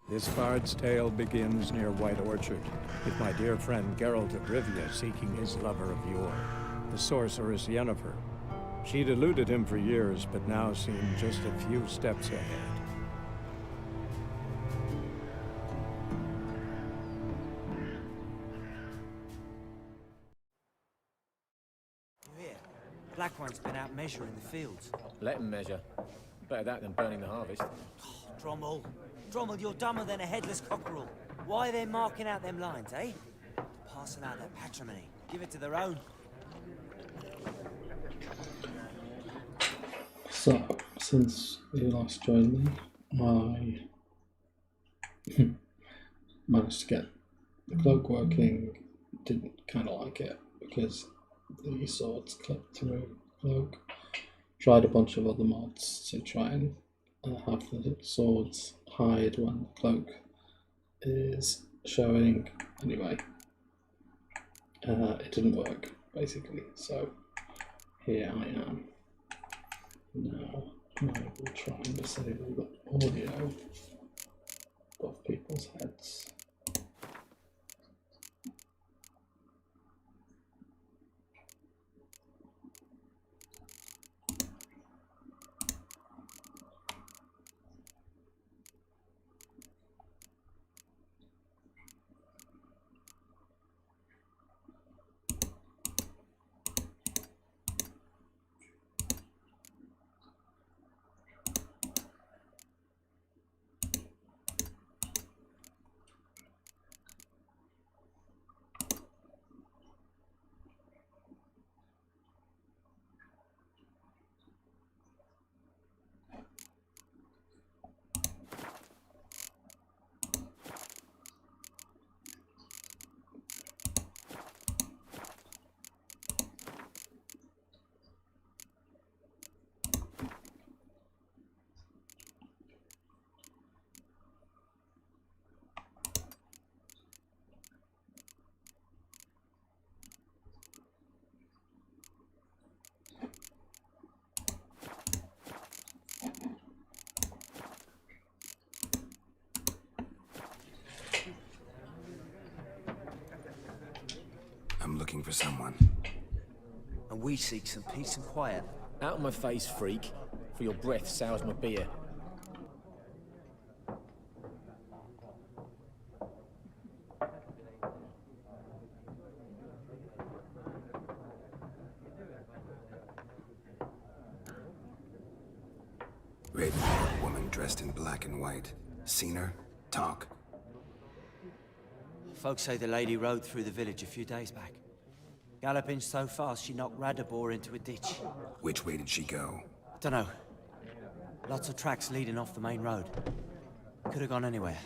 This bard's tale begins near White Orchard, with my dear friend Geralt of Rivia seeking his lover of yore, the sorceress Yennefer. She'd eluded him for years, but now seemed just a few steps ahead. You hear? Black One's been out measuring the fields. Let him measure. Better that than burning the harvest. Drommel. Drommel, you're dumber than a headless cockerel. Why are they marking out them lines, eh? Passing out their patrimony. Give it to their own. So, since you last joined me, I managed to get the cloak working. Didn't kind of like it because the swords clipped through the cloak. Tried a bunch of other mods to try and have the swords hide when the cloak is showing. Anyway, it didn't work basically. So here I am. Now I will try and disable the audio above people's heads. I'm looking for someone. And we seek some peace and quiet. Out of my face, freak. For your breath sours my beer. Raven, woman dressed in black and white. Seen her? Talk. Folks say the lady rode through the village a few days back. Galloping so fast she knocked Radabor into a ditch. Which way did she go? Dunno. Lots of tracks leading off the main road. Could have gone anywhere.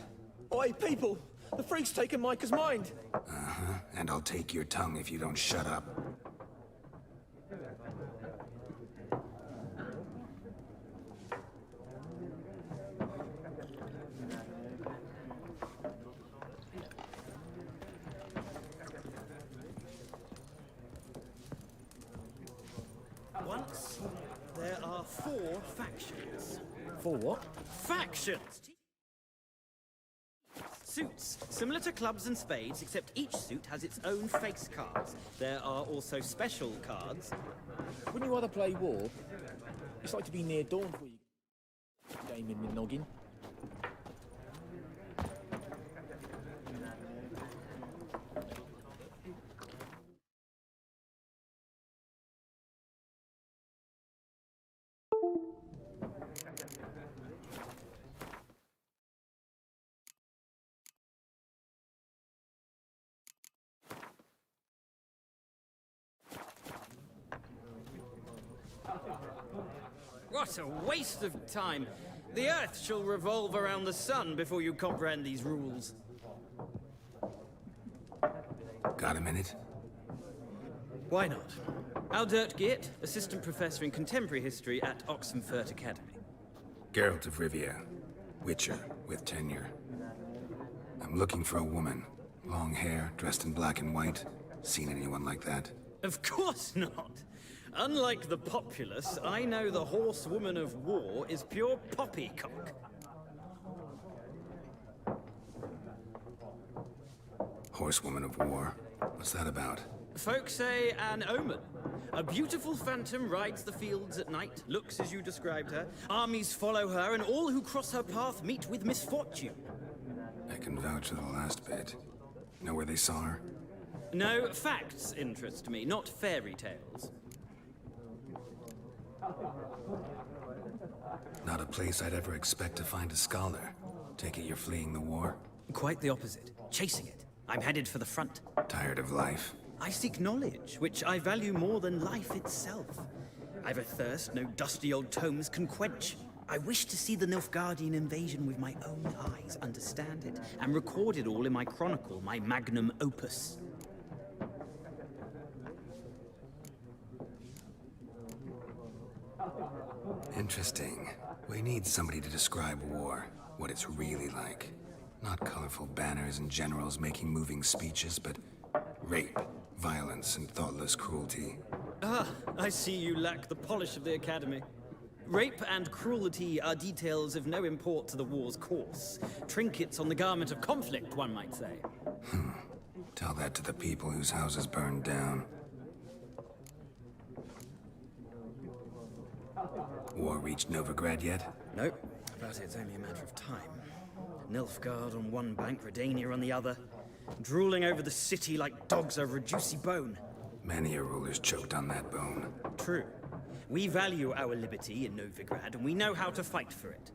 Oi, people! The freak's taken Micah's mind! Uh-huh. And I'll take your tongue if you don't shut up. Once, there are 4 factions. For what? Factions! Suits, similar to clubs and spades, except each suit has its own face cards. There are also special cards. Wouldn't you rather play war? It's like to be near dawn before you game in the noggin. What a waste of time! The Earth shall revolve around the sun before you comprehend these rules. Got a minute? Why not? Aldert Geert, Assistant Professor in Contemporary History at Oxenfurt Academy. Geralt of Rivia. Witcher, with tenure. I'm looking for a woman. Long hair, dressed in black and white. Seen anyone like that? Of course not! Unlike the populace, I know the horsewoman of war is pure poppycock. Horsewoman of war. What's that about? Folk say an omen. A beautiful phantom rides the fields at night, looks as you described her. Armies follow her, and all who cross her path meet with misfortune. I can vouch for the last bit. Know where they saw her? No, facts interest me, not fairy tales. Not a place I'd ever expect to find a scholar. Take it you're fleeing the war? Quite the opposite. Chasing it. I'm headed for the front. Tired of life? I seek knowledge, which I value more than life itself. I've a thirst no dusty old tomes can quench. I wish to see the Nilfgaardian invasion with my own eyes, understand it, and record it all in my chronicle, my magnum opus. Interesting. We need somebody to describe war, what it's really like. Not colorful banners and generals making moving speeches, but rape, violence, and thoughtless cruelty. Ah, I see you lack the polish of the Academy. Rape and cruelty are details of no import to the war's course. Trinkets on the garment of conflict, one might say. Tell that to the people whose houses burned down. War reached Novigrad yet? Nope, but it's only a matter of time. Nilfgaard on one bank, Redania on the other, drooling over the city like dogs over a juicy bone. Many a ruler's choked on that bone. True. We value our liberty in Novigrad, and we know how to fight for it.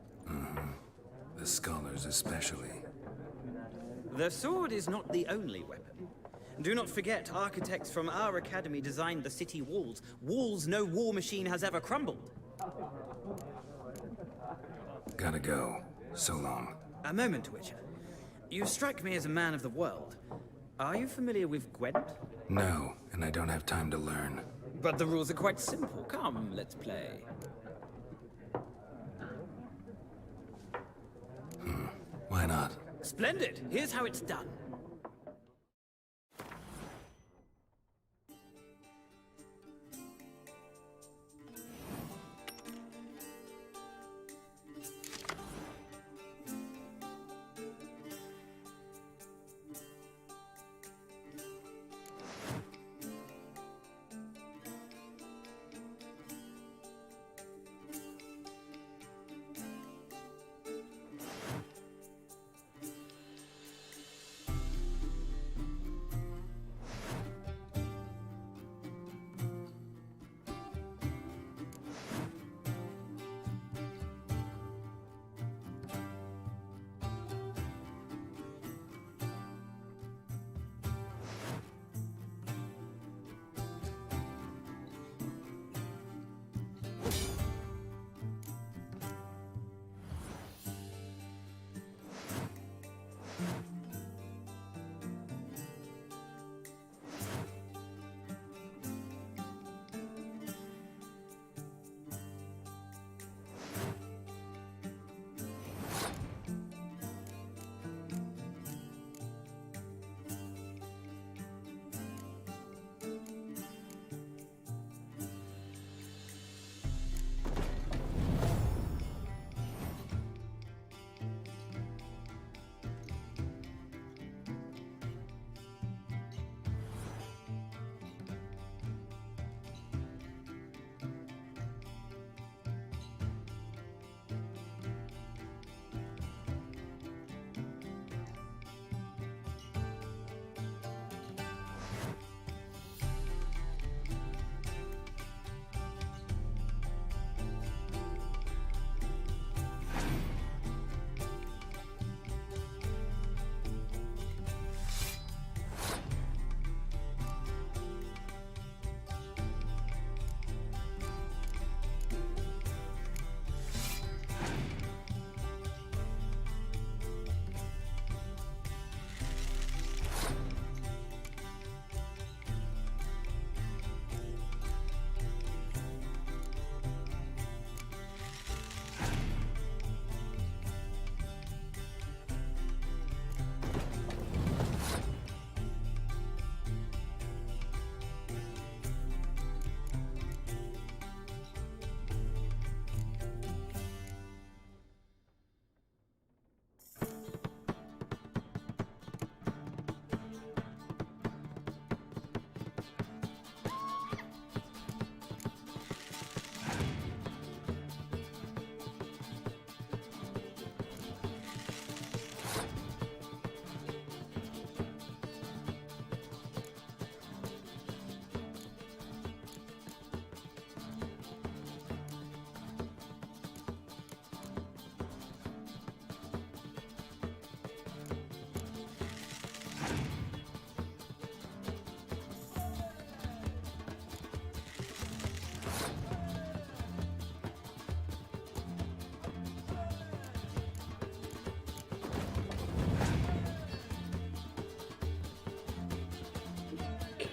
The scholars especially. The sword is not the only weapon. Do not forget, architects from our academy designed the city walls. Walls no war machine has ever crumbled. Gotta go. So long. A moment, Witcher. You strike me as a man of the world. Are you familiar with Gwent? No, and I don't have time to learn. But the rules are quite simple. Come, let's play. Why not? Splendid. Here's how it's done.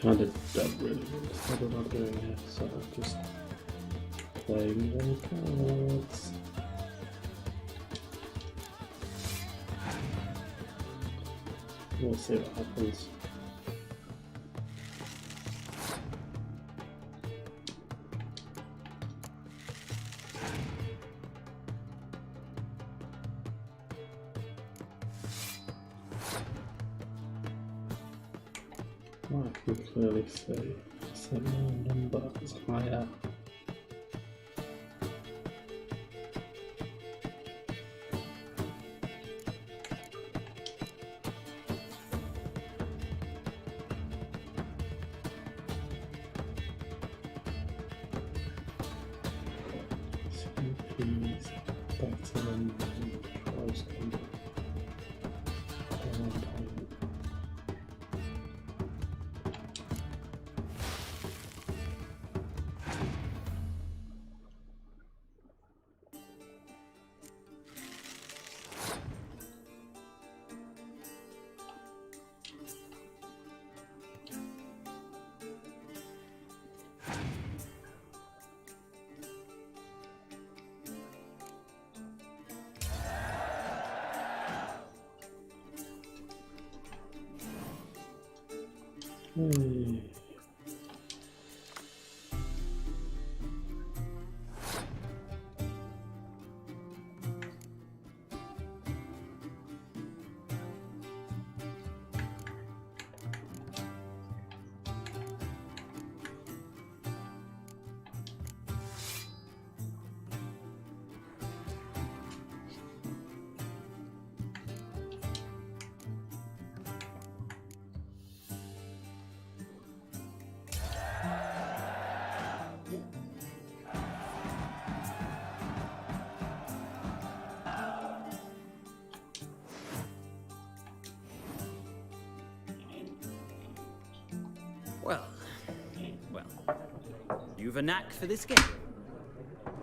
kind of don't really understand what I'm doing here, so I'm just playing the cards. We'll see what happens. Well, I can clearly see set my number is higher. CP's better than close combat. Hey. Well, you've a knack for this game.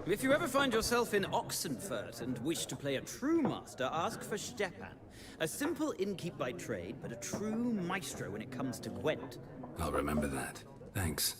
If you ever find yourself in Oxenfurt and wish to play a true master, ask for Stepan. A simple innkeep by trade, but a true maestro when it comes to Gwent. I'll remember that. Thanks.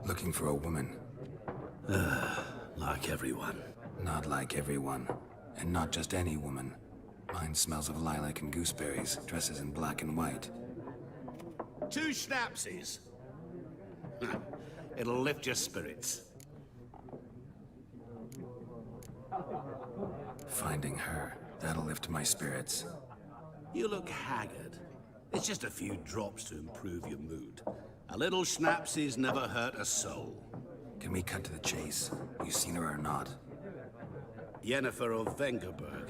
Looking for a woman. Like everyone. Not like everyone. And not just any woman. Mine smells of lilac and gooseberries, dresses in black and white. 2 schnapsies. It'll lift your spirits. Finding her, that'll lift my spirits. You look haggard. It's just a few drops to improve your mood. A little schnapsies never hurt a soul. Can we cut to the chase? You seen her or not? Yennefer of Vengerberg.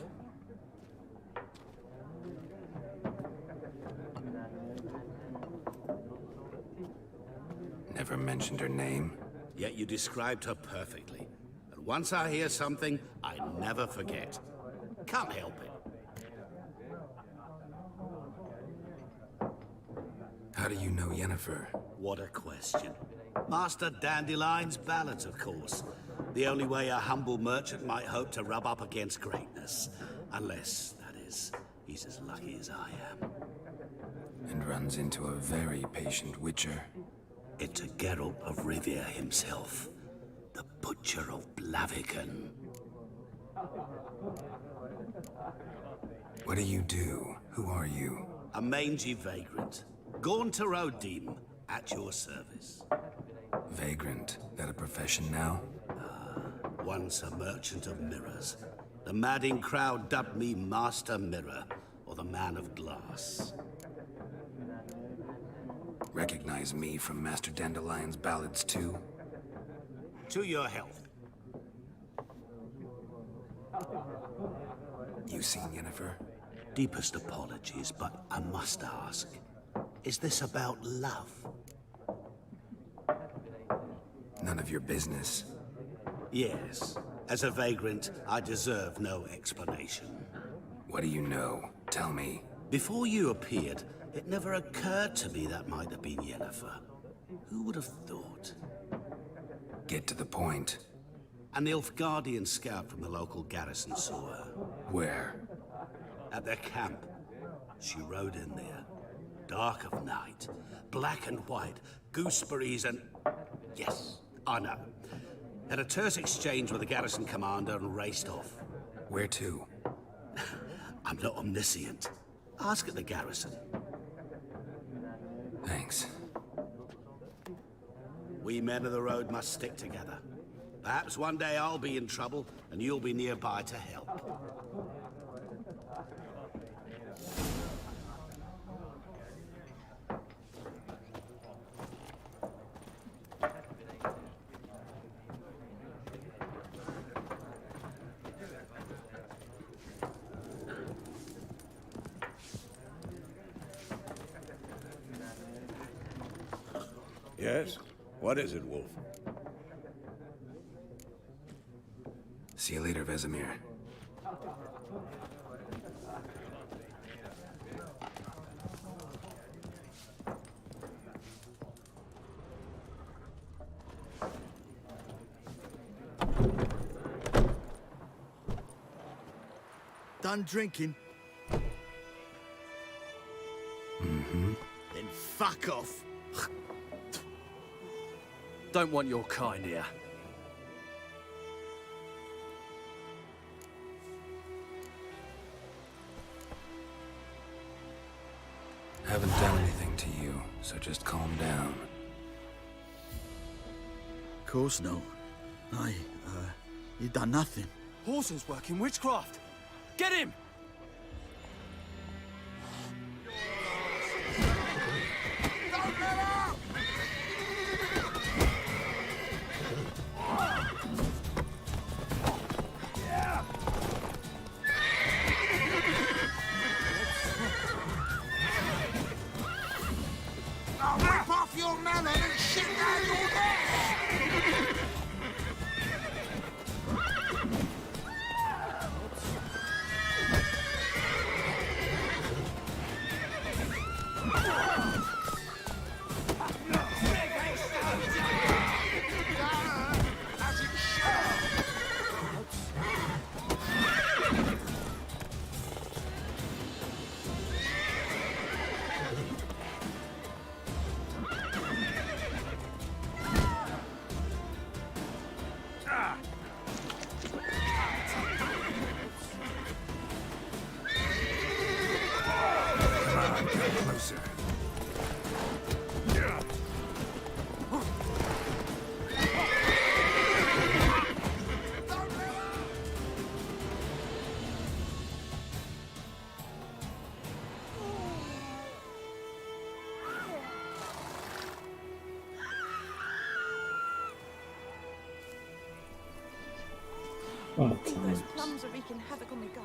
Never mentioned her name. Yet you described her perfectly. And once I hear something, I never forget. Can't help it. How do you know Yennefer? What a question. Master Dandelion's ballads, of course. The only way a humble merchant might hope to rub up against greatness. Unless, that is, he's as lucky as I am. And runs into a very patient witcher. It's a Geralt of Rivia himself. The Butcher of Blaviken. What do you do? Who are you? A mangy vagrant. Gaunter Odim, at your service. Vagrant. That a profession now? Once a merchant of mirrors. The madding crowd dubbed me Master Mirror, or the Man of Glass. Recognize me from Master Dandelion's ballads too? To your health. You seen Yennefer? Deepest apologies, but I must ask. Is this about love? None of your business. Yes. As a vagrant, I deserve no explanation. What do you know? Tell me. Before you appeared, it never occurred to me that might have been Yennefer. Who would have thought? Get to the point. An Nilfgaardian scout from the local garrison saw her. Where? At their camp. She rode in there. Dark of night. Black and white. Gooseberries and... Yes, I know. Had a terse exchange with the garrison commander and raced off. Where to? I'm not omniscient. Ask at the garrison. Thanks. We men of the road must stick together. Perhaps one day I'll be in trouble, and you'll be nearby to help. Yes? What is it, Wolf? See you later, Vesemir. Done drinking? Mm-hmm. Then fuck off. Don't want your kind here. Haven't done anything to you, so just calm down. Of course no. You done nothing. Horsen's working witchcraft. Get him! I'll rip off your melon and shit down your neck! As it should. Closer. Oh, Those times. plums are wreaking havoc on my gut.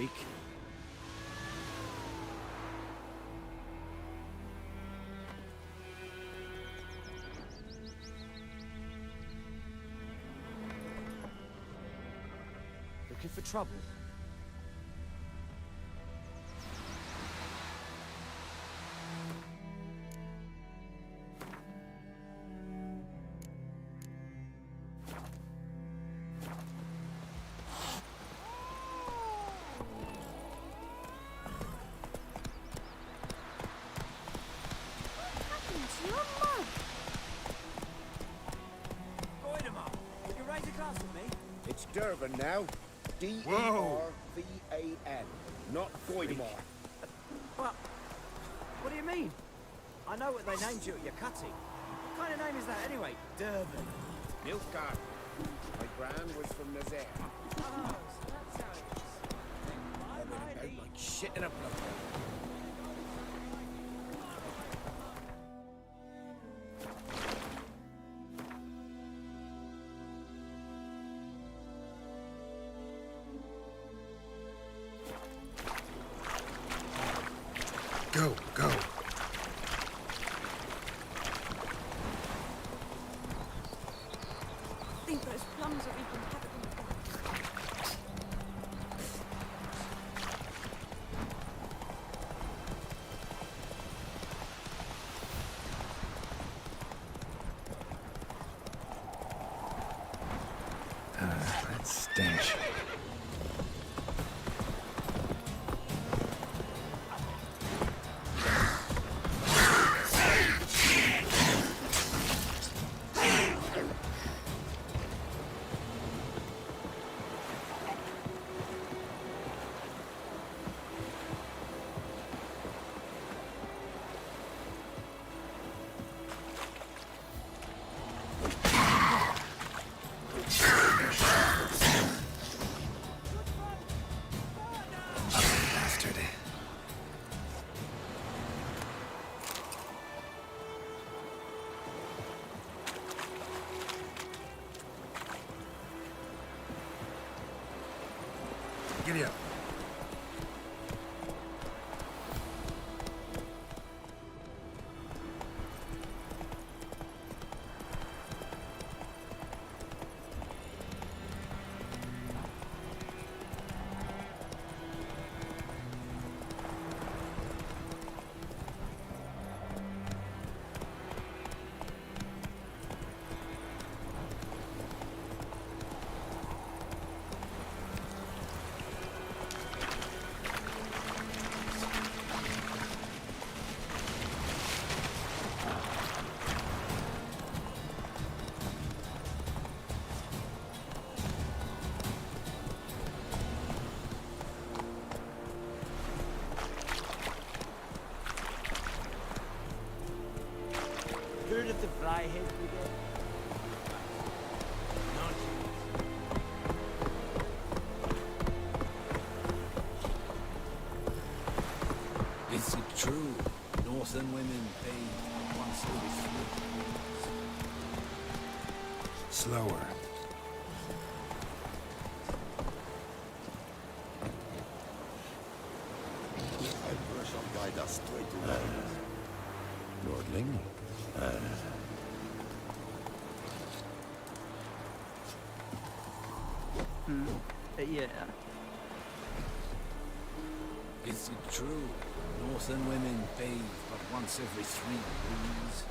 freak. Looking for trouble? It's Durban now. D-E-R-V-A-N. Not Voidemar. What do you mean? I know what they named you at your cutting. What kind of name is that anyway? Durban. Nilfgaard. My gran was from Nazaire. Oh, so that's how it is. Out like shit in a blood. Go, go. I think those plums are wreaking havoc on the garden. That stench. Giddy up. Heard of the flyhead brigade? Is it true? Northern women bathe once every 3 years. Slower. I brush up guide us straight to land. Lordling? Yeah. Is it true? Northern women bathe but once every 3 moons.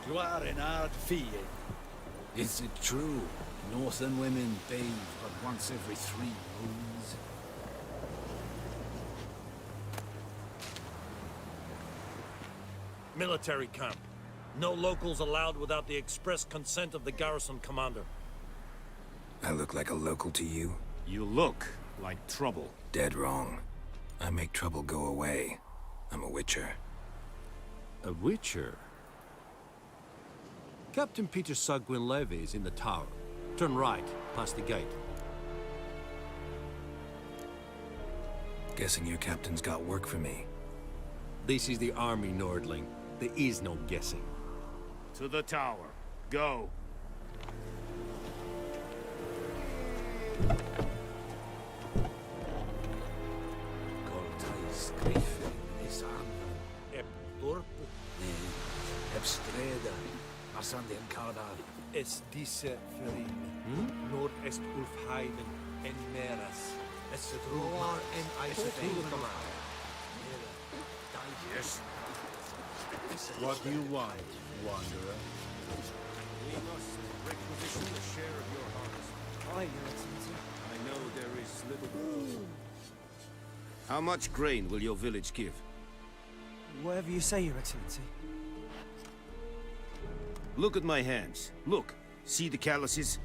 You are an hard fee. Is it true? Northern women bathe but once every 3 moons. Military camp. No locals allowed without the express consent of the garrison commander. I look like a local to you? You look like trouble. Dead wrong. I make trouble go away. I'm a witcher. A witcher? Captain Peter Sugwin Levy is in the tower. Turn right, past the gate. Guessing your captain's got work for me. This is the army, Nordling. There is no guessing. To the tower. Go. Coltais Griffin is on. Ep Dorp, Ep Streda. Arsande en Cardar. es diese Ferin. Nord est Ulfheiden en Meras. Es Roar en Eisenheim. Yes. What do you want, wanderer? We must requisition a share of your harvest. Aye, Your Excellency. I know there is little. How much grain will your village give? Whatever you say, Your Excellency. Look at my hands. Look. See the calluses?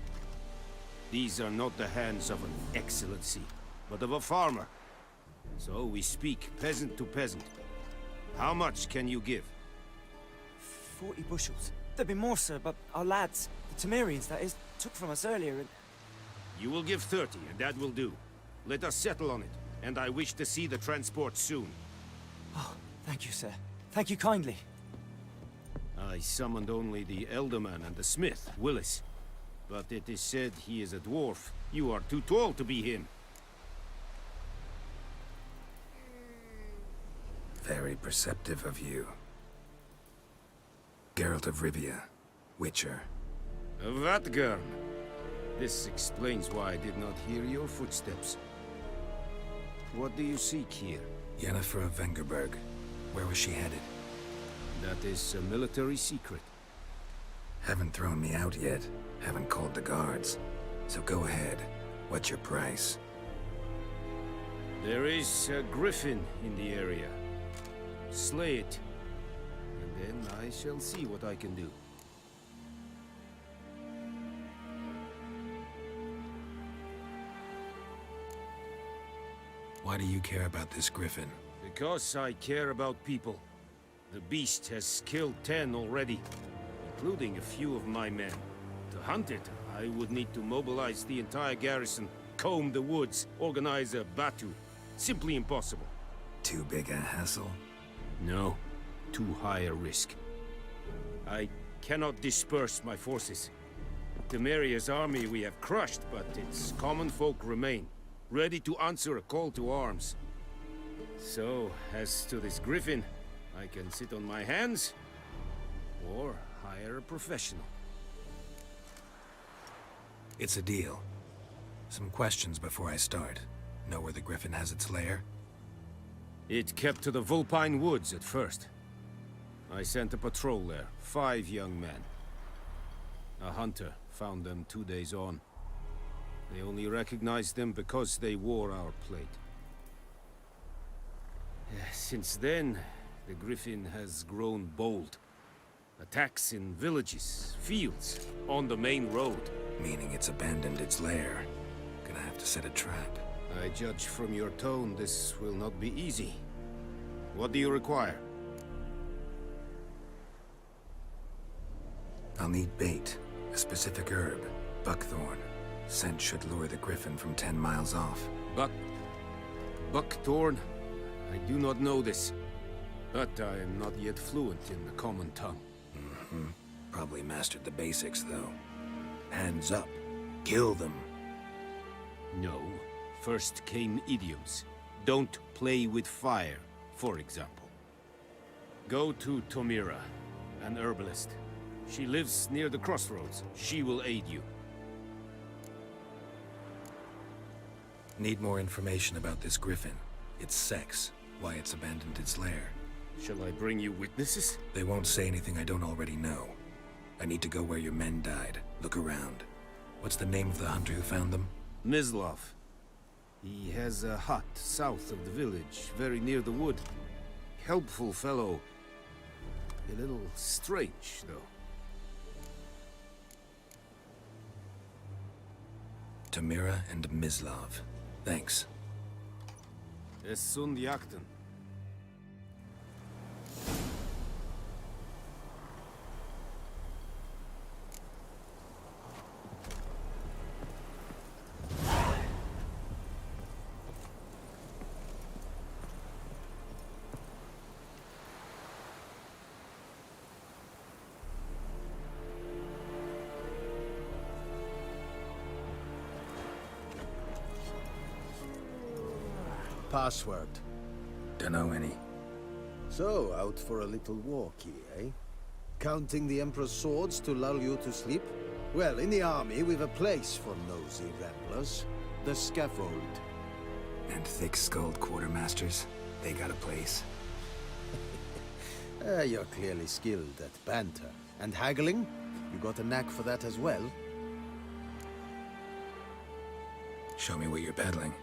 These are not the hands of an excellency, but of a farmer. So we speak peasant to peasant. How much can you give? 40 bushels. There'd be more, sir, but our lads, the Temerians, that is, took from us earlier and... You will give 30, and that will do. Let us settle on it, and I wish to see the transport soon. Oh, thank you, sir. Thank you kindly. I summoned only the Elderman and the smith, Willis. But it is said he is a dwarf. You are too tall to be him. Very perceptive of you. Geralt of Rivia, Witcher. Vatgern. This explains why I did not hear your footsteps. What do you seek here? Yennefer of Vengerberg. Where was she headed? That is a military secret. Haven't thrown me out yet. Haven't called the guards. So go ahead. What's your price? There is a griffin in the area. Slay it. And then I shall see what I can do. Why do you care about this griffin? Because I care about people. The beast has killed 10 already, including a few of my men. To hunt it, I would need to mobilize the entire garrison, comb the woods, organize a batu. Simply impossible. Too big a hassle? No, too high a risk. I cannot disperse my forces. Temeria's army we have crushed, but its common folk remain, ready to answer a call to arms. So, as to this griffin, I can sit on my hands, or hire a professional. It's a deal. Some questions before I start. Know where the griffin has its lair? It kept to the Vulpine Woods at first. I sent a patrol there, 5 young men. A hunter found them 2 days on. They only recognized them because they wore our plate. Since then, the griffin has grown bold. Attacks in villages, fields, on the main road. Meaning it's abandoned its lair. Gonna have to set a trap. I judge from your tone this will not be easy. What do you require? I'll need bait. A specific herb. Buckthorn. Scent should lure the griffin from 10 miles off. Buckthorn? I do not know this. But I am not yet fluent in the common tongue. Probably mastered the basics, though. Hands up. Kill them. No. First came idioms. Don't play with fire, for example. Go to Tomira, an herbalist. She lives near the crossroads. She will aid you. Need more information about this griffin. Its sex. Why it's abandoned its lair. Shall I bring you witnesses? They won't say anything I don't already know. I need to go where your men died. Look around. What's the name of the hunter who found them? Mislav. He has a hut south of the village, very near the wood. Helpful fellow. A little strange, though. Tamira and Mislav. Thanks. Es sunt jakten. password? Dunno any. So, out for a little walkie, eh? Counting the Emperor's swords to lull you to sleep? Well, in the army, we've a place for nosy ramblers. The scaffold. And thick-skulled quartermasters, they got a place. You're clearly skilled at banter. And haggling? You got a knack for that as well? Show me what you're peddling.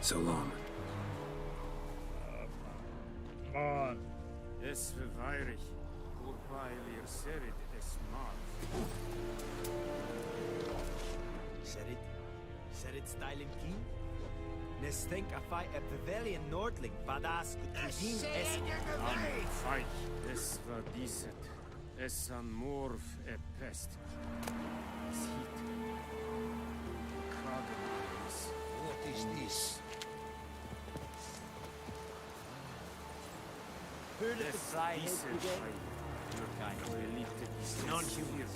So long. Man, es verweirig. Wobei wir serit es mal. Serit styling keen? Nes think a fight a pavilion nordling, badass good cuisine es... An fight, es war dieset. Es an morv e pest. Sieht. Kragenis. What is this? Heard of the fly-head brigade? Your kind. Non-human.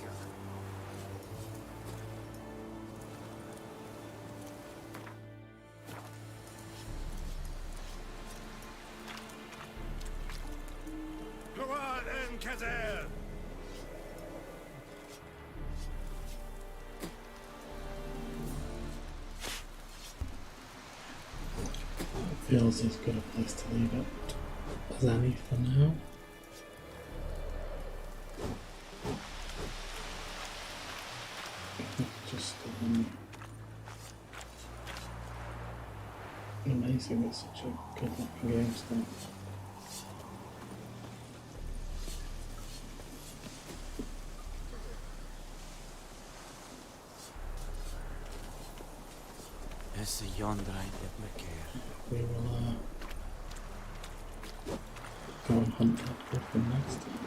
Gloire en Kazer! Feels as good a place to leave it as any for now. Just amazing it's such a good looking game still. Es yonder at McCare. We will go and hunt that griffin next time.